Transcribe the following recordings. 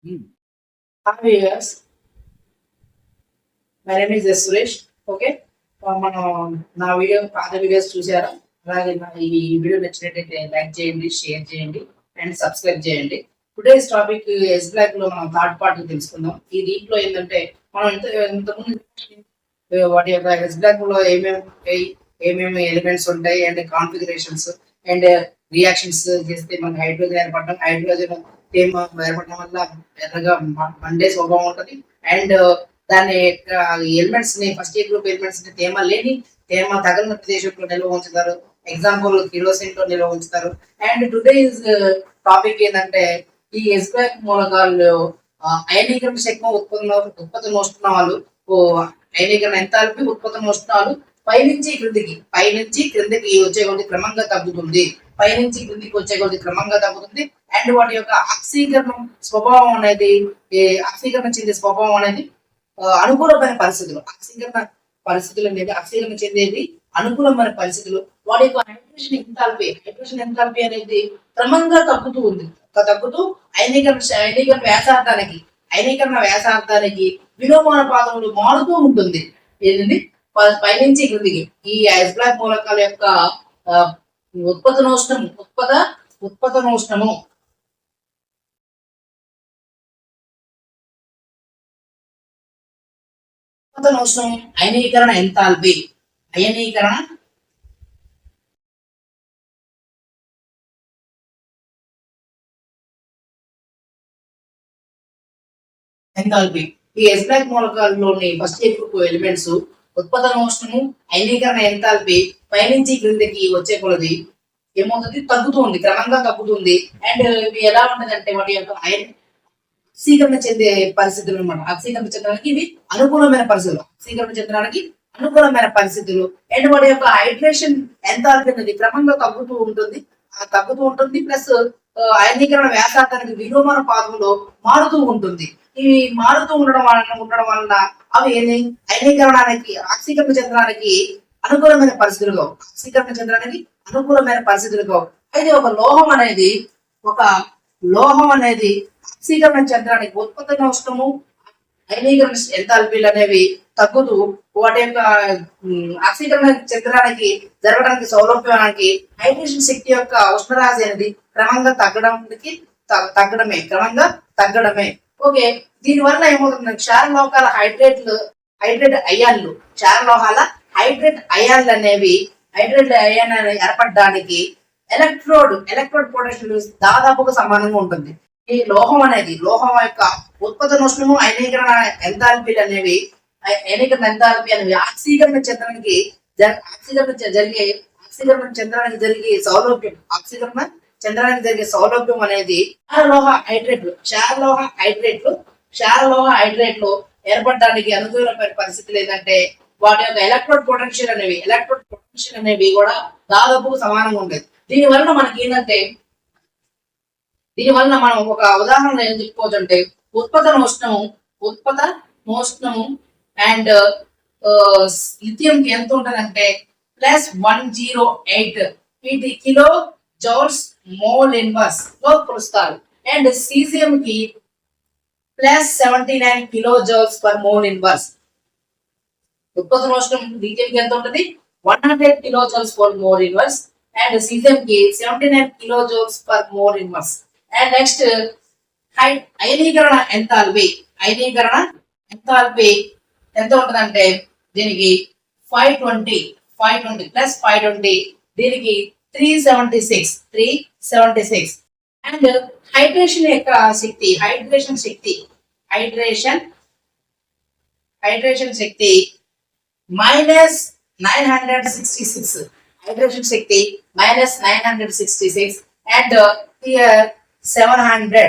Hi viewers, my name is Suresh. Okay, మనం నా పాత వీడియోస్ చూసారా? అలాగే ఈ వీడియో నచ్చినట్టయితే లైక్ చేయండి, షేర్ చేయండి అండ్ సబ్స్క్రైబ్ చేయండి. టుడేస్ టాపిక్ ఎస్ బ్లాక్ లో మనం థర్డ్ పార్ట్ తెలుసుకుందాం. ఈ దీంట్లో ఏంటంటే మనం ఇంతకుముందు వాటి యొక్క ఎస్ బ్లాక్ లో ఏమేమి ఎలిమెంట్స్ ఉంటాయి అండ్ కాన్ఫిగరేషన్స్ అండ్ రియాక్షన్స్ చేస్తే మనకి హైడ్రోజన్ ఏర్పడడం, హైడ్రోజన్ తేమ ఏర్పడడం వల్ల ఎర్రగా మండే స్వభావం ఉంటుంది. అండ్ దాని ఎలిమెంట్స్ ని ఫస్ట్ ఇయర్ గ్రూప్ ఎలిమెంట్స్ ని తేమ తగిన ప్రదేశంలో నిల్వ ఉంచుతారు. ఎగ్జాంపుల్ కిరోసిన్ లో నిల్వ ఉంచుతారు. అండ్ టుడేస్ టాపిక్ ఏంటంటే ఈ ఎస్ బ్లాక్ మూలకాలు అయనీకరణ శక్తి ఉత్పత్తి నోస్తున్నాలు అయనీకరణ ఎంథాల్పీ ఉత్పత్తి నోస్తున్నాలు పైనుంచి క్రిందికి వచ్చే కొద్ది క్రమంగా తగ్గుతుంది. పైనుంచి క్రిందికి వచ్చే కొద్ది క్రమంగా తగ్గుతుంది. అండ్ వాటి యొక్క ఆక్సీకరణ స్వభావం అనేది ఆక్సీకరణ చెందే స్వభావం అనేది అనుకూలమైన పరిస్థితులు. ఆక్సీకరణ చెందేది అనుకూలమైన పరిస్థితులు. వాటి యొక్క హైడ్రేషన్ ఎంథాల్పీ అనేది క్రమంగా తగ్గుతూ అయనీకరణ వ్యాసార్థానికి విలోమానుపాతములు మారుతూ ఉంటుంది. ఏంటండి, పైనుంచి క్రిందికి ఈ ఎస్ బ్లాక్ మూలకాల యొక్క ఉత్పతనోష్ణము అయనీకరణ ఎంథాల్పీ ఈ ఎస్ బ్లాక్ మూలకాల్లోని ఫస్ట్ గ్రూప్ ఎలిమెంట్స్ ఉత్పతనోష్ణము అయనీకరణ ఎంథాల్పీ పైనుంచి క్రిందికి వచ్చే కొలది ఏమవుతుంది, క్రమంగా తగ్గుతుంది. అండ్ ఇవి ఎలా ఉంటుంది అంటే వాటి యొక్క ఆక్సీకరణ చెందే పరిస్థితులు అనమాట. ఆక్సీకరణ చెందడానికి ఇవి అనుకూలమైన పరిస్థితులు. అండ్ వాటి యొక్క హైడ్రేషన్ ఎంథాల్పీ అనేది క్రమంగా తగ్గుతూ ఉంటుంది. ప్లస్ అయనీకరణ వ్యాసార్థానికి విలోమానుపాతంలో మారుతూ ఉంటుంది. ఇవి మారుతూ ఉండడం వలన అవి ఆక్సీకరణ చెందడానికి అనుకూలమైన పరిస్థితులు. అయితే ఒక లోహం అనేది ఆక్సీకరణ చెందడానికి ఉత్పతనోష్ణము అయనీకరణ ఎంథాల్పీలు అనేవి తగ్గుతూ వాటి యొక్క ఆక్సీకరణ చెందడానికి జరగడానికి సౌలభ్యానికి హైడ్రేషన్ శక్తి యొక్క ఉష్ణరాశి అనేది క్రమంగా తగ్గడమే. ఓకే, దీని వల్ల ఏమవుతుంది, క్షారలోహాల హైడ్రేట్ అయాన్లు అనేవి ఏర్పడడానికి ఎలక్ట్రోడ్ పొటెన్షియల్ దాదాపుగా సమానంగా ఉంటుంది. ఈ లోహం యొక్క ఉత్పతనోష్ణము అయనీకరణ ఎంథాల్పీ అనేవి ఆక్సీకరణ చెందడానికి జరిగే సౌలభ్యం అనేది క్షారలోహ హైడ్రేట్లు ఏర్పడడానికి అనుకూలమైన పరిస్థితులు ఏంటంటే వాటి యొక్క ఎలక్ట్రోడ్ పొటెన్షియల్ అనేవి కూడా దాదాపు సమానంగా ఉండేది. దీని వలన మనం ఒక ఉదాహరణ ఏం చెప్పుకోవచ్చు అంటే ఉత్పతనోష్ణము అండ్ లిథియం కి ఎంత ఉంటదంటే +108 కిలో జౌల్స్ మోల్ ఇన్వర్స్ లో కొలుస్తారు. అండ్ సీజియం కి +79 kilo joules per mole inverse. ఉత్పతనోష్ణం లిథియం కి ఎంత ఉంటుంది, 100 kilo joules per mole inverse and caesium కి 79 kilo joules per mole inverse. And next అయనీకరణ ఎంథాల్పీ ఎంత ఉంటుందంటే దీనికి 520 దీనికి 376. అండ్ హైడ్రేషన్ శక్తి -966 అండ్ here 700.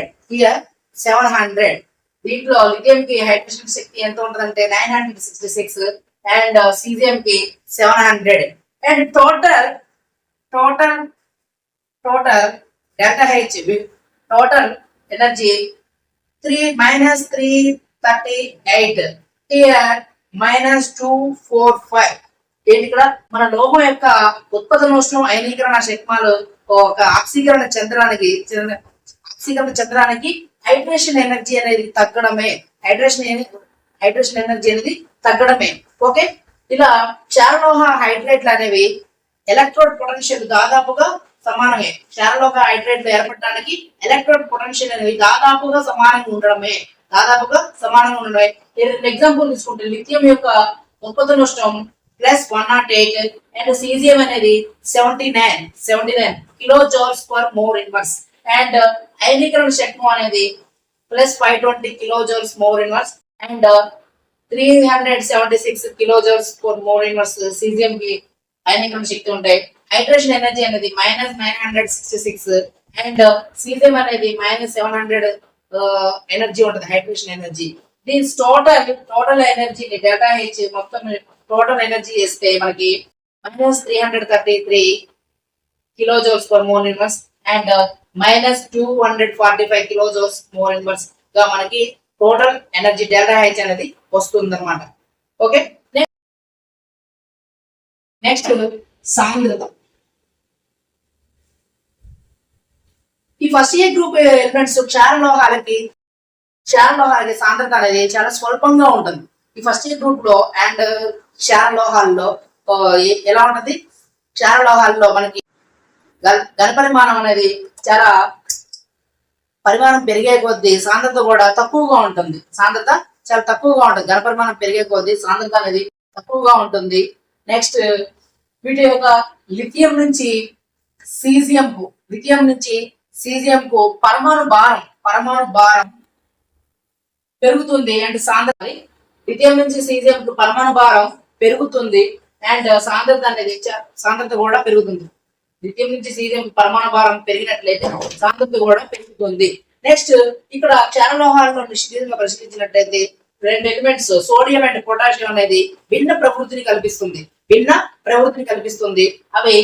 దీంట్లో లిథియం కి హైడ్రేషన్ శక్తి ఎంత ఉంటుందంటే 966 అండ్ సీజియం కి 700. And total delta H total energy -338 here -245. ఇక్కడ మన లోహం యొక్క ఉత్పతనోష్ణం అయనీకరణ శక్మాలు ఒక ఆక్సీకరణ చెందడానికి హైడ్రేషన్ ఎనర్జీ అనేది తగ్గడమే. హైడ్రేషన్ ఎనర్జీ అనేది తగ్గడమే. ఓకే, ఇలా క్షారలోహ హైడ్రేట్లు అనేవి ఎలక్ట్రోడ్ పొటెన్షియల్ దాదాపుగా సమానమే. క్షారలోహ హైడ్రేట్లు ఏర్పడడానికి ఎలక్ట్రోడ్ పొటెన్షియల్ అనేది దాదాపుగా సమానంగా ఉండడమే. ఎగ్జాంపుల్ తీసుకుంటే లిథియం యొక్క ఉత్పత్తి నష్టం +108 అండ్ సీజియం అనేది 79 kilo joules per mole inverse and అయనీకరణ శక్తి అనేది +520 kilo joules mole inverse and 376 kilo joules per mole inverse caesium కి అయనీకరణ శక్తి ఉంటాయి. హైడ్రేషన్ ఎనర్జీ అనేది -966 అండ్ సీజియం అనేది -700 ఎనర్జీ ఉంటుంది హైడ్రేషన్ ఎనర్జీ. దీని టోటల్ ఎనర్జీ డేటా హెచ్ మొత్తం టోటల్ ఎనర్జీ చేస్తే మనకి -333 kilo joules per mole inverse and -245 kilo joules mole inverse గా మనకి టోటల్ ఎనర్జీ డెల్టా హెచ్ అనేది వస్తుంది అనమాట. ఓకే, నెక్స్ట్ సాంద్రత. ఈ ఫస్ట్ ఇయర్ గ్రూప్ ఎలిమెంట్స్ క్షారలోహాలకి సాంద్రత అనేది చాలా స్వల్పంగా ఉంటుంది ఈ ఫస్ట్ ఇయర్ గ్రూప్ లో. అండ్ క్షారలోహాల్లో ఎలా ఉంటుంది? క్షారలోహాల్లో మనకి ఘనపరిమాణం అనేది చాలా పరిమాణం పెరిగే కొద్దీ సాంద్రత కూడా తక్కువగా ఉంటుంది. ఘనపరిమాణం పెరిగే కొద్దీ సాంద్రత అనేది తక్కువగా ఉంటుంది. నెక్స్ట్ వీటి యొక్క లిథియం నుంచి సీజియం కు పరమాణు భారం పెరుగుతుంది అండ్ సాంద్రత లిథియం నుంచి సీజియం కు పరమాణు భారం పెరుగుతుంది అండ్ సాంద్రత కూడా పెరుగుతుంది. లిథియం నుంచి సీజియం పరమాణు భారం పెరిగినట్లయితే సాంద్రత కూడా పెరుగుతుంది. నెక్స్ట్ ఇక్కడ క్షారలోహాలను పరిశీలించినట్లయితే 2 ఎలిమెంట్స్ సోడియం అండ్ పొటాషియం అనేది భిన్న ప్రవృత్తిని కల్పిస్తుంది. అవి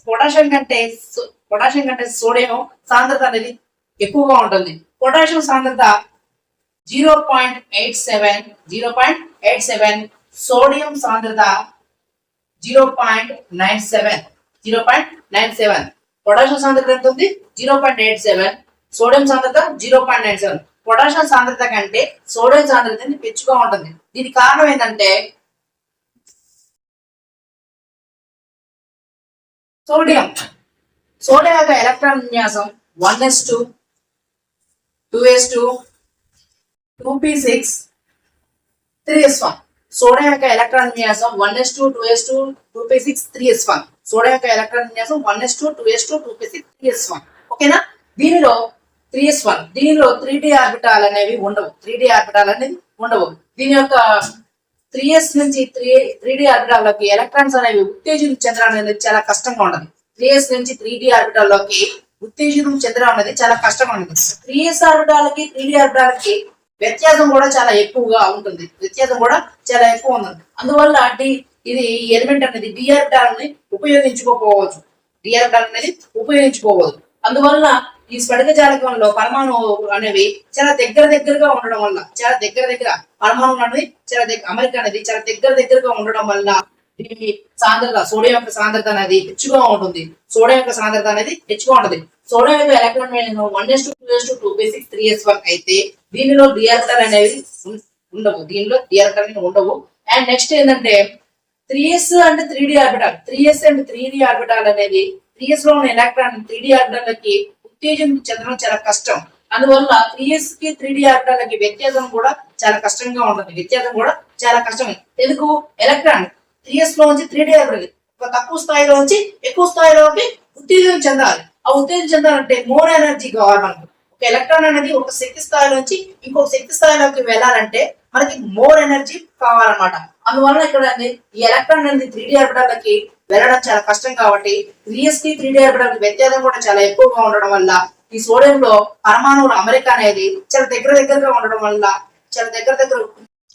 పొటాషియం కంటే సోడియం సాంద్రత అనేది ఎక్కువగా ఉంటుంది. పొటాషియం సాంద్రత 0.87, సోడియం సాంద్రత 0.97. పొటాషియం సాంద్రత ఎంత ఉంది? 0.87, సోడియం సాంద్రత 0.97. పొటాషియం సాంద్రత కంటే సోడియం సాంద్రత పెంచుగా ఉంటుంది. దీనికి కారణం ఏంటంటే సోడియం యొక్క ఎలక్ట్రాన్ విన్యాసం 1s2 2s2 2p6 3s1. Sodium యొక్క ఎలక్ట్రాన్ విన్యాసం 1s2 2s2 2p6 3s1. Sodium యొక్క ఎలక్ట్రాన్ విన్యాసం 1s2 2s2 2p6 3s1. ఓకేనా? దీనిలో 3d ఆర్బిటాల్ అనేవి ఉండవు. దీని యొక్క 3s నుంచి 3d ఆర్బిటాల్లోకి ఎలక్ట్రాన్స్ అనేవి ఉత్తేజం చెందడం అనేది చాలా కష్టంగా ఉంటుంది. 3s నుంచి 3d ఆర్బిటాల్లోకి ఉత్తేజనం చెందడం అనేది చాలా కష్టంగా ఉంటుంది. 3s ఆర్బిటాలకి 3d ఆర్బిటాలకి వ్యత్యాసం కూడా చాలా ఎక్కువగా ఉంటుంది. అందువల్ల ఇది ఎలిమెంట్ అనేది డి ఆర్బిటాల్ అనేది ఉపయోగించుకోవచ్చు. అందువల్ల ఈ స్ఫటిక జాలకంలో పరమాణువు అనేవి చాలా దగ్గరగా ఉండడం వల్ల పరమాణువు అనేది అమరిక అనేది చాలా దగ్గరగా ఉండడం వల్ల దీని సాంద్రత సోడియం యొక్క సాంద్రత అనేది హెచ్చుగా ఉంటుంది. సోడియం యొక్క electron 1s2 2s2 2p6 3s1 అయితే దీనిలో డి ఆర్బిటాల్ అనేవి ఉండవు. అండ్ నెక్స్ట్ ఏంటంటే 3s అండ్ 3d ఆర్బిటాల్ అనేది 3s లో ఉన్న ఎలక్ట్రాన్ 3d ఆర్బిటాల్కి ఉత్తేజం చెందడం చాలా కష్టం. అందువల్ల 3s కి 3d ఆర్బిటాల్కి వ్యత్యాసం కూడా చాలా కష్టంగా ఉంటుంది. ఎందుకు? ఎలక్ట్రాన్ 3s లో నుంచి 3d ఆర్బిటాల్ ఒక తక్కువ స్థాయిలో నుంచి ఎక్కువ స్థాయిలోకి ఉత్తేజం చెందాలి. ఆ ఉత్తేజం చెందాలంటే మోర్ ఎనర్జీ కావాలి మనకు. ఒక ఎలక్ట్రాన్ అనేది ఒక శక్తి స్థాయి నుంచి ఇంకొక శక్తి స్థాయిలోకి వెళ్ళాలంటే మనకి మోర్ ఎనర్జీ కావాలన్నమాట. అందువల్ల ఇక్కడ ఈ ఎలక్ట్రాన్ అనేది 3d ఆర్బిటాల్కి వెళ్ళడం చాలా కష్టం కాబట్టి 3s కి 3d ఆర్బిటాల్కి వ్యత్యాసం కూడా చాలా ఎక్కువగా ఉండడం వల్ల ఈ సోడియంలో పరమాణువుల అమరిక అనేది చాలా దగ్గరగా ఉండడం వల్ల చాలా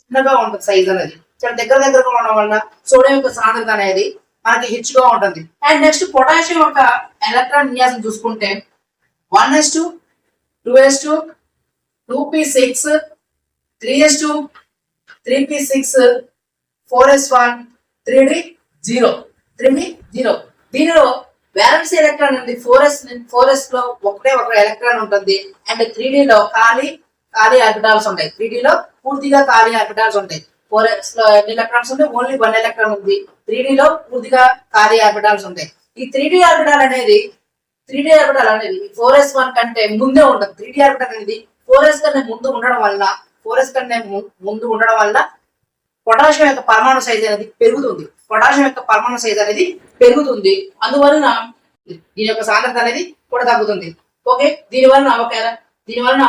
చిన్నగా ఉంటుంది. సైజ్ అనేది చాలా దగ్గరగా ఉండడం వల్ల సోడియం యొక్క సాంద్రత అనేది మనకి హెచ్చుగా ఉంటుంది. అండ్ నెక్స్ట్ పొటాషియం యొక్క ఎలక్ట్రాన్ విన్యాసం చూసుకుంటే 1s2 2s2 2p6 3s2 3p6 4s1 3d 0. దీనిలో వ్యాలెన్స్ ఎలక్ట్రాన్ ఉంది 4s లో ఒకటే ఒక ఎలక్ట్రాన్ ఉంటుంది. అండ్ 3d లో ఖాళీ ఆర్బిటాల్స్ ఉంటాయి. 3d లో పూర్తిగా ఖాళీ ఆర్బిటాల్స్ ఉంటాయి. 4s లో ఎన్ని ఎలక్ట్రాన్స్ ఉంటాయి? ఓన్లీ 1 ఎలక్ట్రాన్ ఉంది. 3d లో పూర్తిగా ఖాళీ ఆర్బిటాల్స్ ఉంటాయి. ఈ 3d ఆర్బిటాల్ అనేది 4s1 కంటే ముందే ఉంటుంది. 3d ఆర్బిటాల్ అనేది 4s కంటే ముందు ఉండడం వల్ల పొటాషియం యొక్క పరమాణు సైజ్ అనేది పెరుగుతుంది. అందువలన దీని యొక్క సాంద్రత అనేది కూడా తగ్గుతుంది. ఓకే, దీనివలన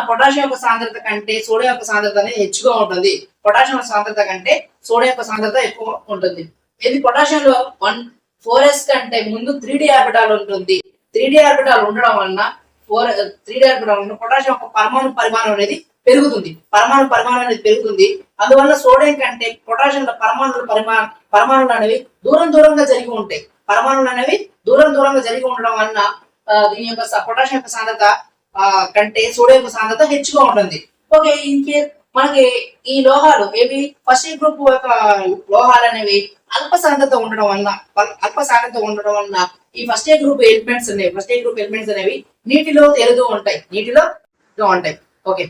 పొటాషియం యొక్క సాంద్రత కంటే సోడియం యొక్క సాంద్రత అనేది ఎక్కువ ఉంటుంది. పొటాషియం సాంద్రత కంటే సోడియం యొక్క సాంద్రత ఎక్కువ ఉంటుంది. ఇది పొటాషియంలో 4s కంటే ముందు 3d ఆర్బిటాల్ ఉంటుంది. 3d ఆర్బిటాల్ ఉండడం వలన పొటాషియం యొక్క పరిమాణం అనేది పెరుగుతుంది. అందువల్ల సోడియం కంటే పొటాషియం పరమాణులు అనేవి దూరంగా జరిగి ఉంటాయి. దూరంగా జరిగి ఉండడం వలన దీని యొక్క పొటాషియం యొక్క సాంద్రత కంటే సోడియం యొక్క సాంద్రత ఎక్కువగా ఉంటుంది. ఓకే, మనకి ఈ లోహాలు ఏవి ఫస్ట్ గ్రూప్ యొక్క లోహాలు అనేవి అల్ప సాంద్రత ఉండడం వలన ఈ ఫస్ట్ గ్రూప్ ఎలిమెంట్స్ అనేవి నీటిలో తేలుతూ ఉంటాయి. ఓకే.